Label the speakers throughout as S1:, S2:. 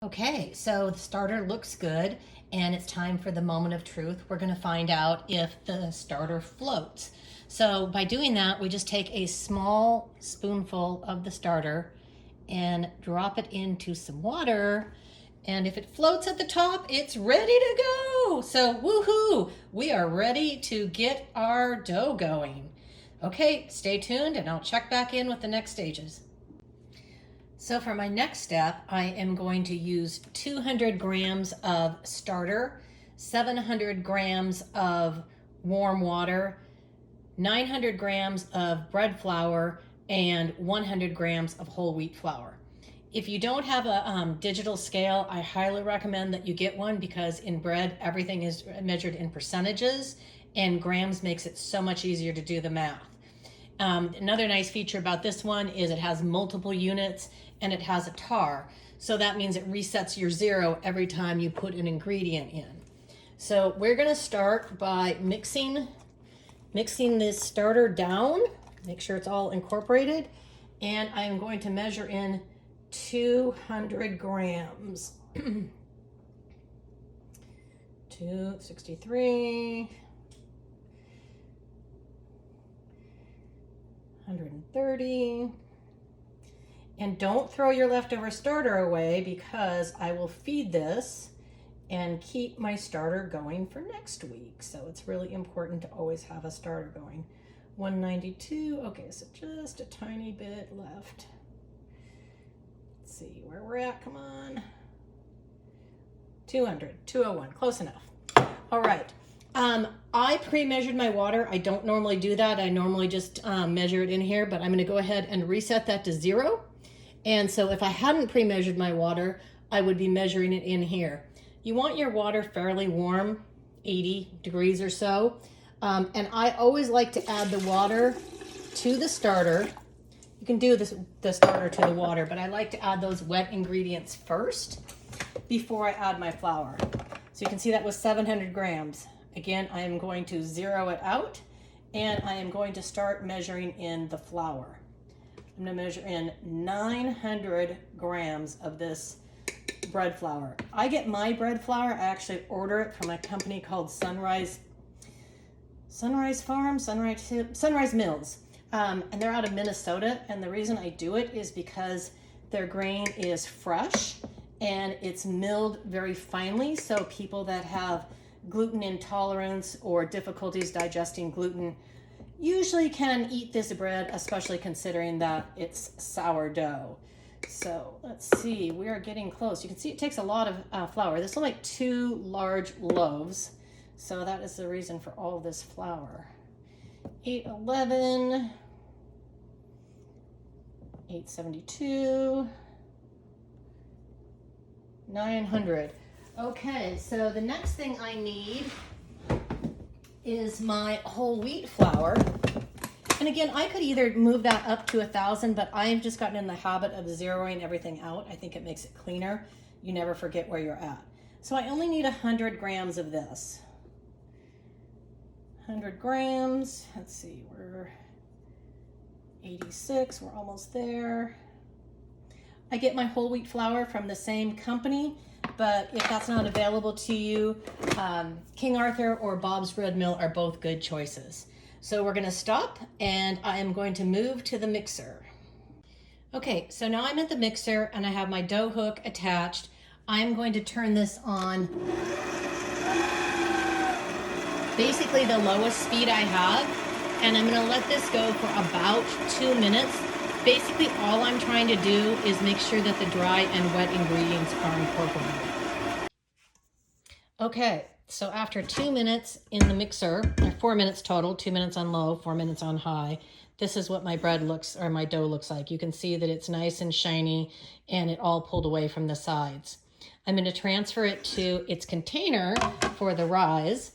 S1: Okay, so the starter looks good and it's time for the moment of truth. We're going to find out if the starter floats. So by doing that, we just take a small spoonful of the starter and drop it into some water. And if it floats at the top, it's ready to go. So woohoo, we are ready to get our dough going. Okay, stay tuned and I'll check back in with the next stages. So for my next step, I am going to use 200 grams of starter, 700 grams of warm water, 900 grams of bread flour, and 100 grams of whole wheat flour. If you don't have a digital scale, I highly recommend that you get one because in bread, everything is measured in percentages and grams makes it so much easier to do the math. Another nice feature about this one is it has multiple units and it has a tar. So that means it resets your zero every time you put an ingredient in. So we're gonna start by mixing this starter down, make sure it's all incorporated. And I'm going to measure in 200 grams. 263. 130. And don't throw your leftover starter away because I will feed this and keep my starter going for next week. So it's really important to always have a starter going. 192, okay, so just a tiny bit left. Let's see where we're at, come on. 200, 201, close enough. All right. I pre-measured my water. I don't normally do that. I normally just measure it in here, but I'm going to go ahead and reset that to 0. And so if I hadn't pre-measured my water, I would be measuring it in here. You want your water fairly warm, 80 degrees or so. And I always like to add the water to the starter. You can do the starter to the water, but I like to add those wet ingredients first before I add my flour. So you can see that was 700 grams. Again, I am going to zero it out and I am going to start measuring in the flour. I'm going to measure in 900 grams of this bread flour. I get my bread flour, I actually order it from a company called Sunrise Mills. And they're out of Minnesota. And the reason I do it is because their grain is fresh and it's milled very finely. So people that have gluten intolerance or difficulties digesting gluten usually can eat this bread, especially considering that it's sourdough. So let's see, we are getting close. You can see it takes a lot of flour. This will make 2 large loaves. So that is the reason for all this flour. 811, 872, 900. Okay, so the next thing I need is my whole wheat flour. And again, I could either move that up to 1,000, but I've just gotten in the habit of zeroing everything out. I think it makes it cleaner. You never forget where you're at. So I only need 100 grams of this. 100 grams, let's see, we're 86, we're almost there. I get my whole wheat flour from the same company, but if that's not available to you, King Arthur or Bob's Bread Mill are both good choices. So we're gonna stop and I am going to move to the mixer. Okay, so now I'm at the mixer and I have my dough hook attached. I'm going to turn this on basically the lowest speed I have, and I'm gonna let this go for about 2 minutes. Basically, all I'm trying to do is make sure that the dry and wet ingredients are incorporated. Okay, so after 2 minutes in the mixer, or 4 minutes total, 2 minutes on low, 4 minutes on high, this is what my my dough looks like. You can see that it's nice and shiny and it all pulled away from the sides. I'm going to transfer it to its container for the rise,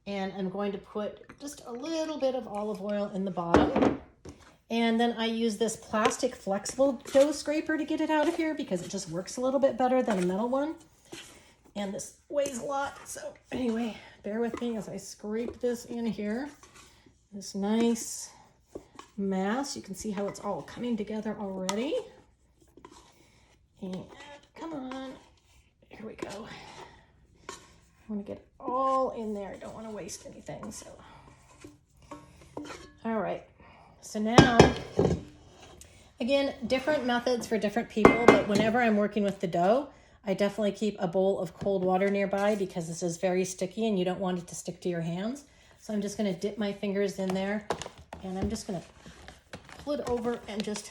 S1: and I'm going to put just a little bit of olive oil in the bottom. And then I use this plastic flexible dough scraper to get it out of here because it just works a little bit better than a metal one. And this weighs a lot. So anyway, bear with me as I scrape this in here. This nice mass. You can see how it's all coming together already. And come on. we go. I want to get it all in there. I don't want to waste anything, so. All right, so now, again, different methods for different people, but whenever I'm working with the dough, I definitely keep a bowl of cold water nearby because this is very sticky and you don't want it to stick to your hands. So I'm just gonna dip my fingers in there and I'm just gonna pull it over and just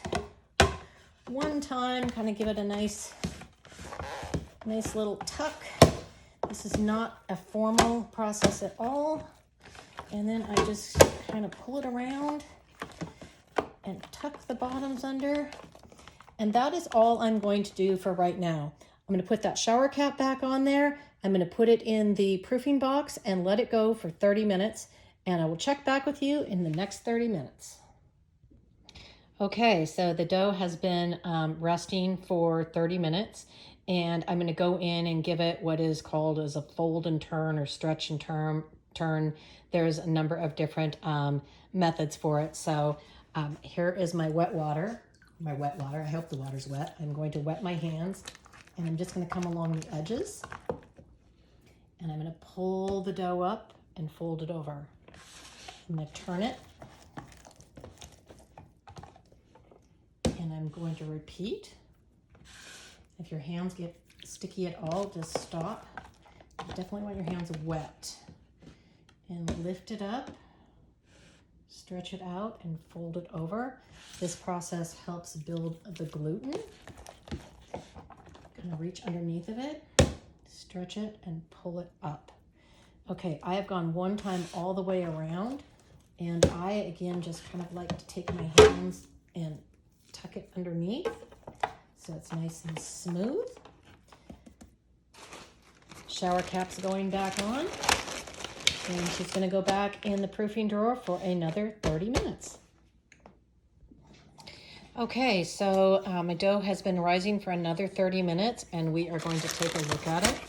S1: one time kind of give it a nice little tuck. This is not a formal process at all. And then I just kind of pull it around and tuck the bottoms under. And that is all I'm going to do for right now. I'm going to put that shower cap back on there. I'm going to put it in the proofing box and let it go for 30 minutes. And I will check back with you in the next 30 minutes. Okay, so the dough has been resting for 30 minutes. And I'm going to go in and give it what is called as a fold and turn or stretch and turn. There's a number of different methods for it. So here is my wet water. I hope the water's wet. I'm going to wet my hands and I'm just going to come along the edges and I'm going to pull the dough up and fold it over. I'm going to turn it and I'm going to repeat. If your hands get sticky at all, just stop. You definitely want your hands wet. And lift it up, stretch it out, and fold it over. This process helps build the gluten. Kind of reach underneath of it, stretch it, and pull it up. Okay, I have gone one time all the way around, and I, again, just kind of like to take my hands and tuck it underneath so it's nice and smooth. Shower cap's going back on. And she's going to go back in the proofing drawer for another 30 minutes. Okay, so my dough has been rising for another 30 minutes and we are going to take a look at it.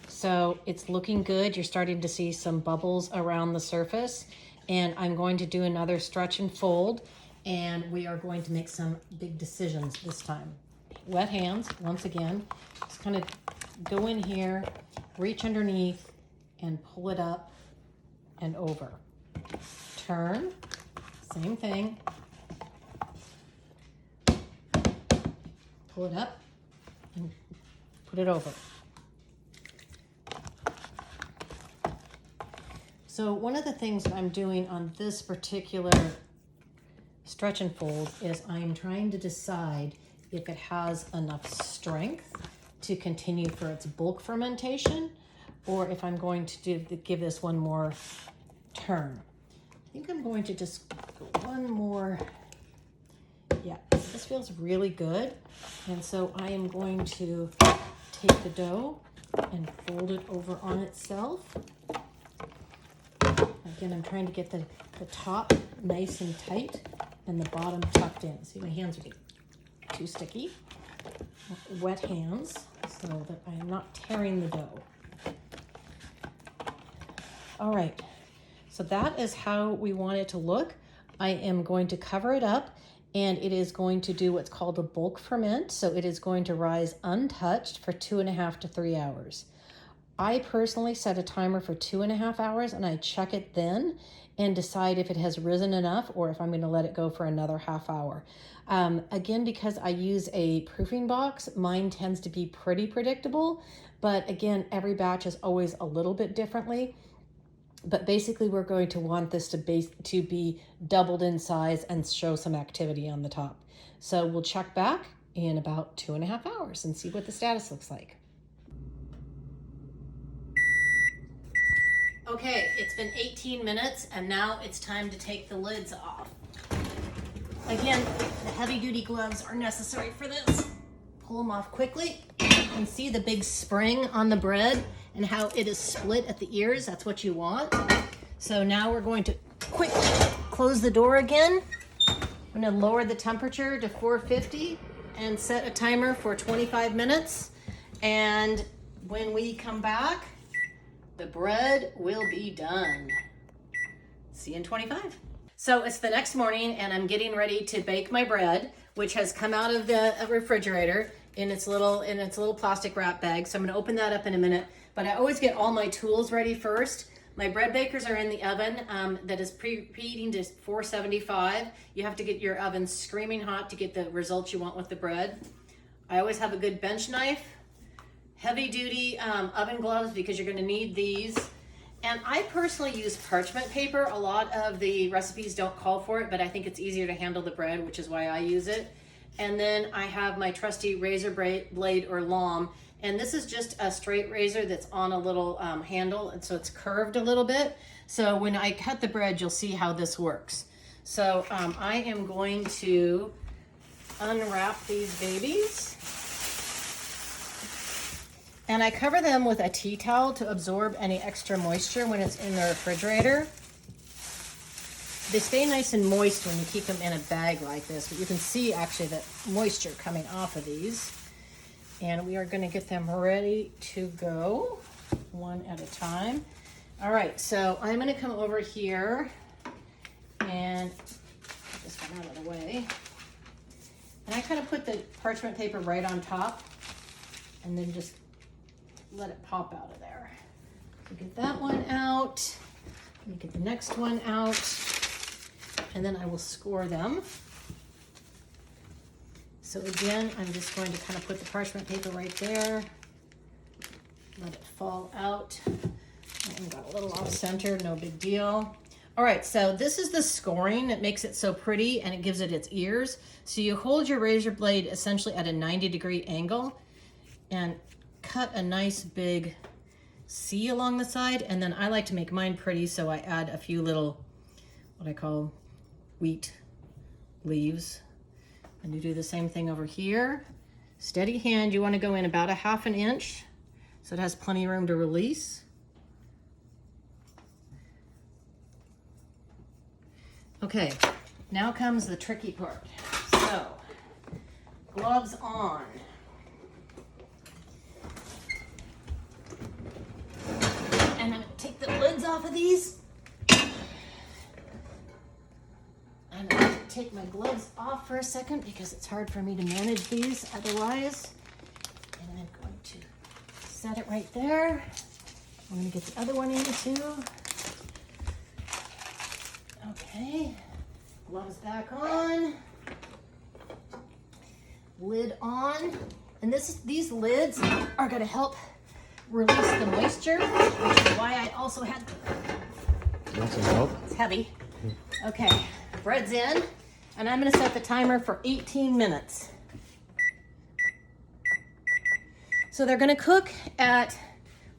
S1: So it's looking good. You're starting to see some bubbles around the surface and I'm going to do another stretch and fold and we are going to make some big decisions this time. Wet hands, once again, just kind of go in here, reach underneath and pull it up and over. Turn, same thing. Pull it up and put it over. So one of the things that I'm doing on this particular stretch and fold is I'm trying to decide if it has enough strength to continue for its bulk fermentation or if I'm going to give this one more turn. I think I'm going to just go one more. Yeah, this feels really good. And so I am going to take the dough and fold it over on itself. Again, I'm trying to get the top nice and tight and the bottom tucked in. See, my hands are getting too sticky. Wet hands so that I am not tearing the dough. All right, so that is how we want it to look. I am going to cover it up and it is going to do what's called a bulk ferment. So it is going to rise untouched for 2.5 to 3 hours. I personally set a timer for 2.5 hours and I check it then and decide if it has risen enough or if I'm going to let it go for another half hour. Again, because I use a proofing box, mine tends to be pretty predictable, but again, every batch is always a little bit differently. But basically, we're going to want this to be doubled in size and show some activity on the top. So we'll check back in about 2.5 hours and see what the status looks like. Okay, it's been 18 minutes and now it's time to take the lids off. Again, the heavy-duty gloves are necessary for this. Pull them off quickly. You can see the big spring on the bread and how it is split at the ears. That's what you want. So now we're going to quickly close the door again. I'm going to lower the temperature to 450 and set a timer for 25 minutes. And when we come back, the bread will be done. See you in 25. So it's the next morning and I'm getting ready to bake my bread, which has come out of the refrigerator. in its little plastic wrap bag. So I'm gonna open that up in a minute, but I always get all my tools ready first. My bread bakers are in the oven that is preheating to 475. You have to get your oven screaming hot to get the results you want with the bread. I always have a good bench knife, heavy duty oven gloves because you're gonna need these. And I personally use parchment paper. A lot of the recipes don't call for it, but I think it's easier to handle the bread, which is why I use it. And then I have my trusty razor blade or lom. And this is just a straight razor that's on a little handle. And so it's curved a little bit. So when I cut the bread, you'll see how this works. So I am going to unwrap these babies. And I cover them with a tea towel to absorb any extra moisture when it's in the refrigerator. They stay nice and moist when you keep them in a bag like this, but you can see actually the moisture coming off of these. And we are gonna get them ready to go one at a time. All right, so I'm gonna come over here and get this one out of the way. And I kind of put the parchment paper right on top and then just let it pop out of there. So get that one out. Let me get the next one out. And then I will score them. So again, I'm just going to kind of put the parchment paper right there. Let it fall out. And got a little off center, no big deal. All right, so this is the scoring. It makes it so pretty and it gives it its ears. So you hold your razor blade essentially at a 90-degree angle and cut a nice big C along the side. And then I like to make mine pretty, so I add a few little, what I call wheat leaves. And you do the same thing over here. Steady hand, you want to go in about a ½ inch so it has plenty of room to release. Okay, now comes the tricky part. So, gloves on. And I'm gonna take the lids off of these. I'm going to take my gloves off for a second because it's hard for me to manage these otherwise. And I'm going to set it right there. I'm going to get the other one in too. Okay, gloves back on. Lid on. And these lids are going to help release the moisture, which is why I also had.
S2: You want some help?
S1: It's heavy. Okay, bread's in, and I'm gonna set the timer for 18 minutes. So they're gonna cook at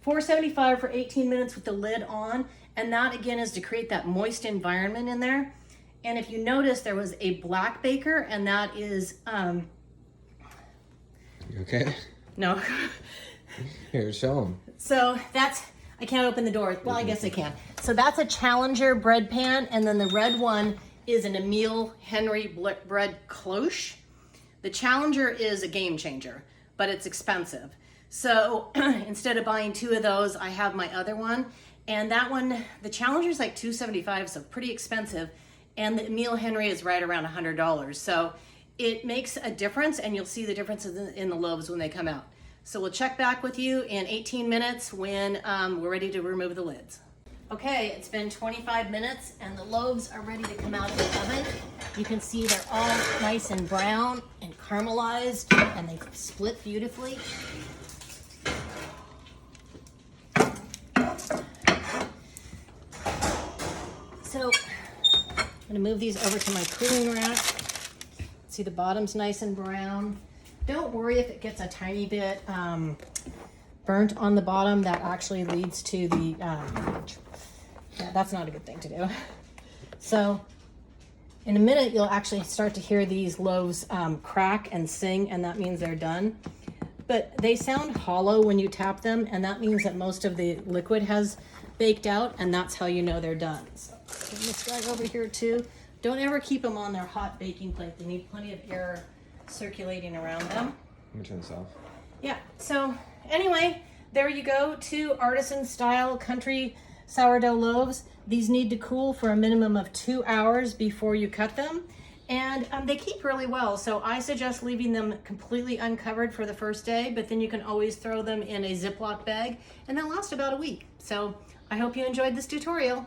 S1: 475 for 18 minutes with the lid on, and that again is to create that moist environment in there. And if you notice, there was a black baker, and that is,
S2: You okay?
S1: no.
S2: Here, show them.
S1: So that's, I can't open the door. Well, I guess I can. So that's a Challenger bread pan, and then the red one is an Emile Henry bread cloche. The Challenger is a game changer, but it's expensive. So instead of buying 2 of those, I have my other one. And that one, the Challenger is like $275, so pretty expensive. And the Emile Henry is right around $100. So it makes a difference, and you'll see the differences in the loaves when they come out. So we'll check back with you in 18 minutes when we're ready to remove the lids. Okay, it's been 25 minutes and the loaves are ready to come out of the oven. You can see they're all nice and brown and caramelized, and they split beautifully. So I'm gonna move these over to my cooling rack. See, the bottom's nice and brown. Don't worry if it gets a tiny bit burnt on the bottom. That actually leads to the, yeah, that's not a good thing to do. So in a minute, you'll actually start to hear these loaves crack and sing, and that means they're done. But they sound hollow when you tap them, and that means that most of the liquid has baked out, and that's how you know they're done. So turn this guy over here too. Don't ever keep them on their hot baking plate. They need plenty of air circulating around them.
S2: Let me turn this off.
S1: Yeah, so anyway, there you go, 2 artisan style country sourdough loaves. These need to cool for a minimum of 2 hours before you cut them. And they keep really well, so I suggest leaving them completely uncovered for the first day, but then you can always throw them in a Ziploc bag and they'll last about a week. So I hope you enjoyed this tutorial.